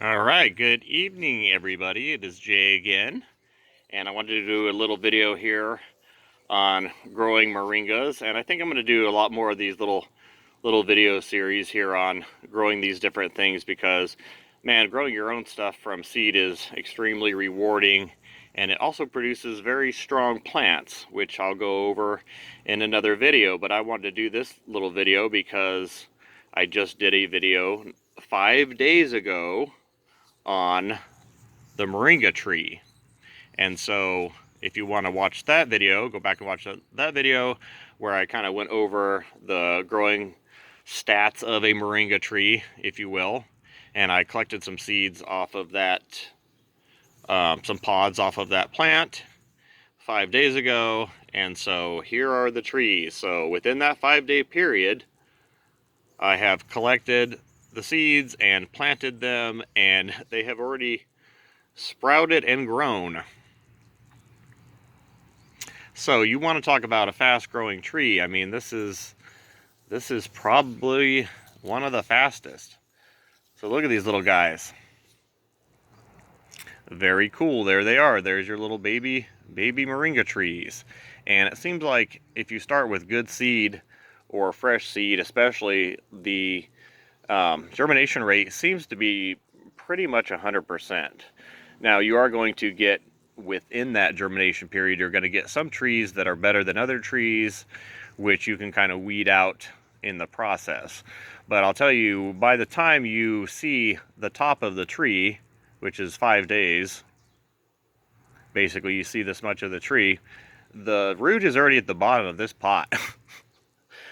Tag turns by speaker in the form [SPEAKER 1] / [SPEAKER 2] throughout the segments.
[SPEAKER 1] All right, good evening, everybody. It is Jay again, and I wanted to do a little video here on growing moringas, and I think I'm going to do a lot more of these little video series here on growing these different things because, man, growing your own stuff from seed is extremely rewarding, and it also produces very strong plants, which I'll go over in another video. But I wanted to do this little video because I just did a video 5 days ago on the moringa tree. And so if you want to watch that video, go back and watch that video where I kind of went over the growing stats of a moringa tree, if you will. And I collected some seeds off of that, some pods off of that plant 5 days ago. And so here are the trees. So within that 5 day period, I have collected the seeds and planted them, and they have already sprouted and grown. So you want to talk about a fast-growing tree? I mean, this is probably one of the fastest. So look at these little guys. Very cool. There they are. There's your little baby moringa trees. And it seems like if you start with good seed or fresh seed, especially, the germination rate seems to be pretty much 100%. Now you are going to get, within that germination period, you're going to get some trees that are better than other trees, which you can kind of weed out in the process. But I'll tell you, by the time you see the top of the tree, which is 5 days, basically you see this much of the tree, the root is already at the bottom of this pot.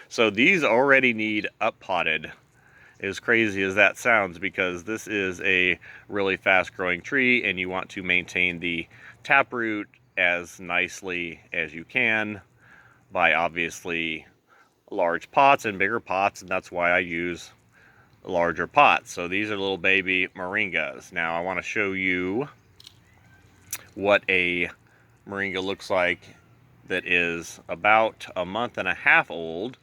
[SPEAKER 1] So these already need up potted, as crazy as that sounds, because this is a really fast growing tree and you want to maintain the taproot as nicely as you can by obviously large pots and bigger pots, and that's why I use larger pots. So these are little baby moringas. Now I want to show you what a moringa looks like that is about a month and a half old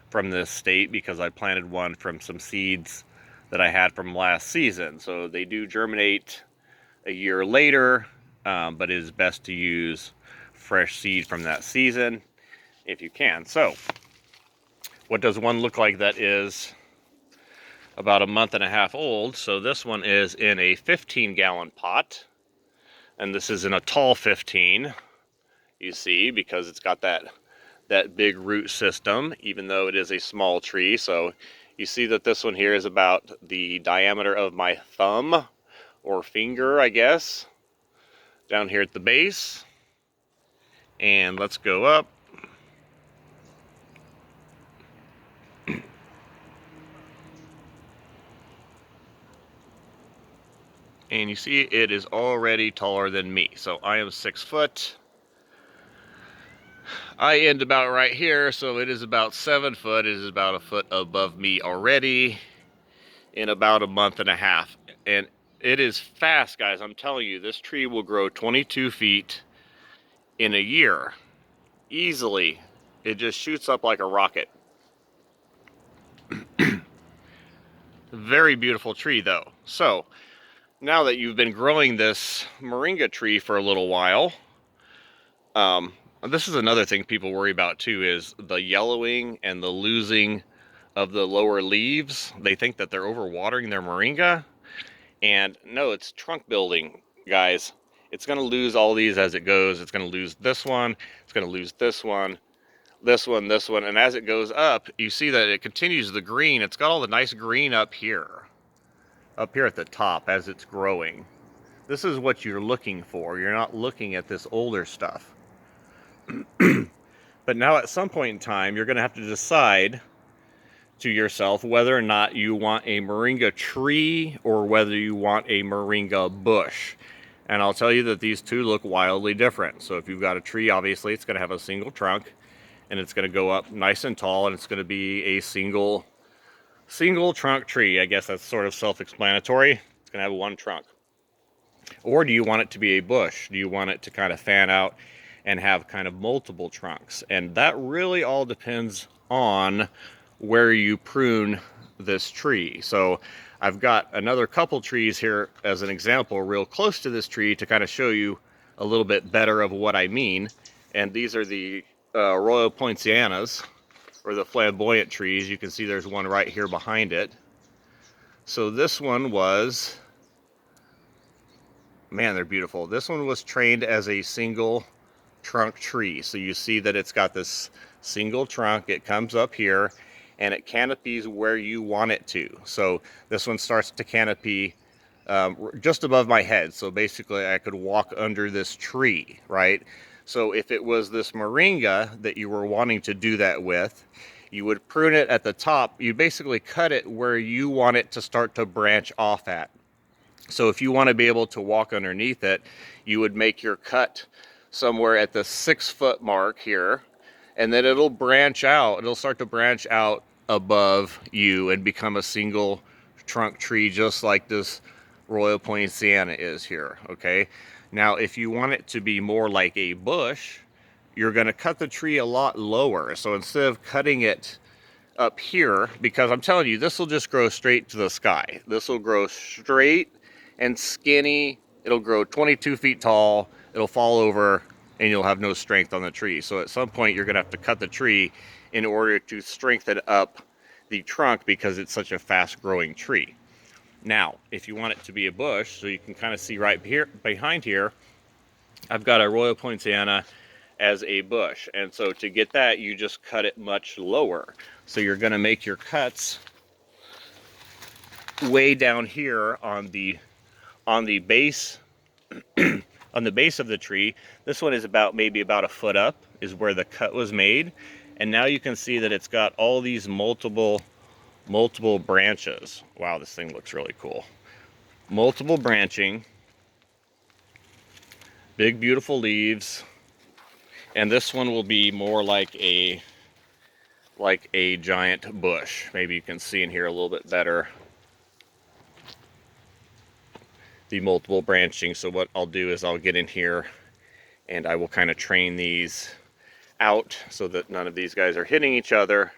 [SPEAKER 1] from this state, because I planted one from some seeds that I had from last season. So they do germinate a year later, but it is best to use fresh seed from that season if you can. So what does one look like that is about a month and a half old? So this one is in a 15-gallon pot, and this is in a tall 15, you see, because it's got that big root system, even though it is a small tree. So you see that this one here is about the diameter of my thumb or finger, I guess, down here at the base. And let's go up. And you see it is already taller than me. So I am 6 foot. I end about right here, so it is about 7 foot. It is about a foot above me already in about a month and a half. And it is fast, guys. I'm telling you, this tree will grow 22 feet in a year. Easily. It just shoots up like a rocket. Very beautiful tree, though. So, now that you've been growing this moringa tree for a little while, this is another thing people worry about too, is the yellowing and the losing of the lower leaves. They think that they're overwatering their moringa, and no, it's trunk building, guys. It's going to lose all these as it goes. It's going to lose this one, it's going to lose this one, this one, this one, and as it goes up, you see that it continues the green. It's got all the nice green up here at the top as it's growing. This is what you're looking for. You're not looking at this older stuff. But now at some point in time, you're going to have to decide to yourself whether or not you want a moringa tree or whether you want a moringa bush. And I'll tell you that these two look wildly different. So if you've got a tree, obviously it's going to have a single trunk, and it's going to go up nice and tall, and it's going to be a single trunk tree. I guess that's sort of self-explanatory. It's going to have one trunk. Or do you want it to be a bush? Do you want it to kind of fan out and have kind of multiple trunks? And that really all depends on where you prune this tree. So I've got another couple trees here as an example real close to this tree to kind of show you a little bit better of what I mean. And these are the Royal Poincianas, or the flamboyant trees. You can see there's one right here behind it. So this one was, man, they're beautiful. This one was trained as a single trunk tree. So you see that it's got this single trunk. It comes up here and it canopies where you want it to. So this one starts to canopy just above my head. So basically I could walk under this tree, right? So if it was this moringa that you were wanting to do that with, you would prune it at the top. You basically cut it where you want it to start to branch off at. So if you want to be able to walk underneath it, you would make your cut somewhere at the 6 foot mark here, and then it'll branch out. It'll start to branch out above you and become a single trunk tree, just like this Royal Poinciana is here, okay? Now, if you want it to be more like a bush, you're going to cut the tree a lot lower. So instead of cutting it up here, because I'm telling you, this will just grow straight to the sky. This will grow straight and skinny. It'll grow 22 feet tall. It'll fall over and you'll have no strength on the tree. So at some point you're going to have to cut the tree in order to strengthen up the trunk, because it's such a fast growing tree. Now, if you want it to be a bush, so you can kind of see right here behind here, I've got a Royal Poinciana as a bush. And so to get that, you just cut it much lower. So you're going to make your cuts way down here on the base on the base of the tree. This one is maybe about a foot up is where the cut was made. And now you can see that it's got all these multiple branches. Wow, this thing looks really cool. Multiple branching, big beautiful leaves. And this one will be more like a giant bush. Maybe you can see in here a little bit better the multiple branching. So what I'll do is I'll get in here and I will kind of train these out so that none of these guys are hitting each other.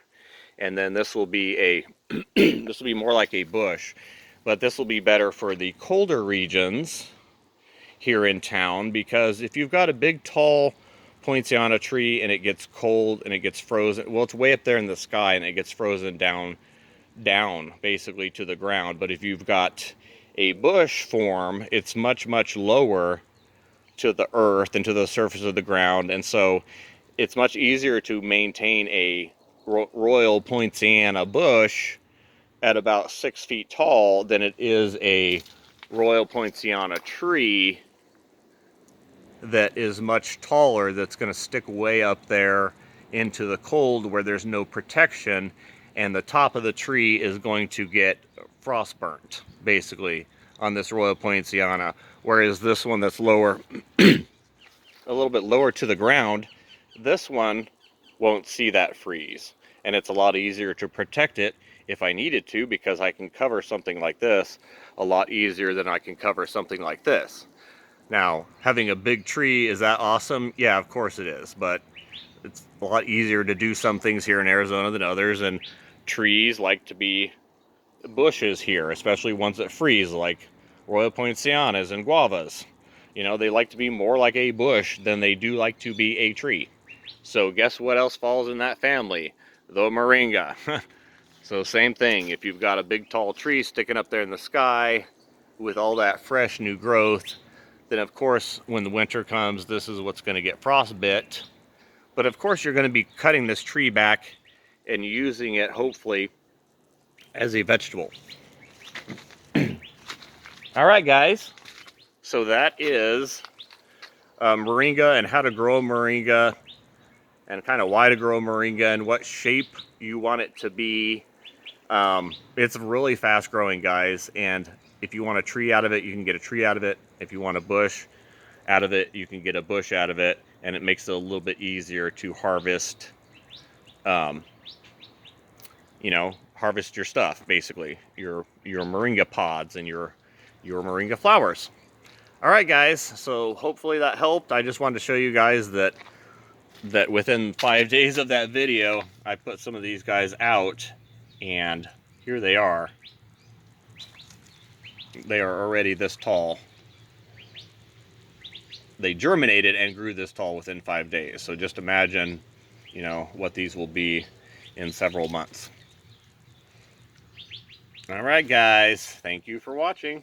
[SPEAKER 1] And then this will be this will be more like a bush, but this will be better for the colder regions here in town, because if you've got a big tall Poinciana tree and it gets cold and it gets frozen, well, it's way up there in the sky and it gets frozen down basically to the ground. But if you've got a bush form, it's much lower to the earth and to the surface of the ground, and so it's much easier to maintain a Royal Poinciana bush at about 6 feet tall than it is a Royal Poinciana tree that is much taller, that's going to stick way up there into the cold where there's no protection, and the top of the tree is going to get frostburnt basically on this Royal Poinciana. Whereas this one that's lower, a little bit lower to the ground, this one won't see that freeze. And it's a lot easier to protect it if I needed to, because I can cover something like this a lot easier than I can cover something like this. Now, having a big tree, is that awesome? Yeah, of course it is. But it's a lot easier to do some things here in Arizona than others. And trees like to be bushes here, especially ones that freeze, like Royal Poincianas and guavas. You know, they like to be more like a bush than they do like to be a tree. So guess what else falls in that family? The moringa. So same thing, if you've got a big tall tree sticking up there in the sky with all that fresh new growth, then of course when the winter comes, this is what's going to get frostbit. But of course you're going to be cutting this tree back and using it hopefully as a vegetable. All right, guys, so that is moringa and how to grow moringa, and kind of why to grow moringa and what shape you want it to be. It's really fast growing, guys, and if you want a tree out of it, you can get a tree out of it. If you want a bush out of it, you can get a bush out of it, and it makes it a little bit easier to harvest, you know, harvest your stuff, basically, your moringa pods and your moringa flowers. All right, guys, so hopefully that helped. I just wanted to show you guys that within 5 days of that video, I put some of these guys out, and here they are. They are already this tall. They germinated and grew this tall within 5 days. So just imagine, you know, what these will be in several months. All right, guys. Thank you for watching.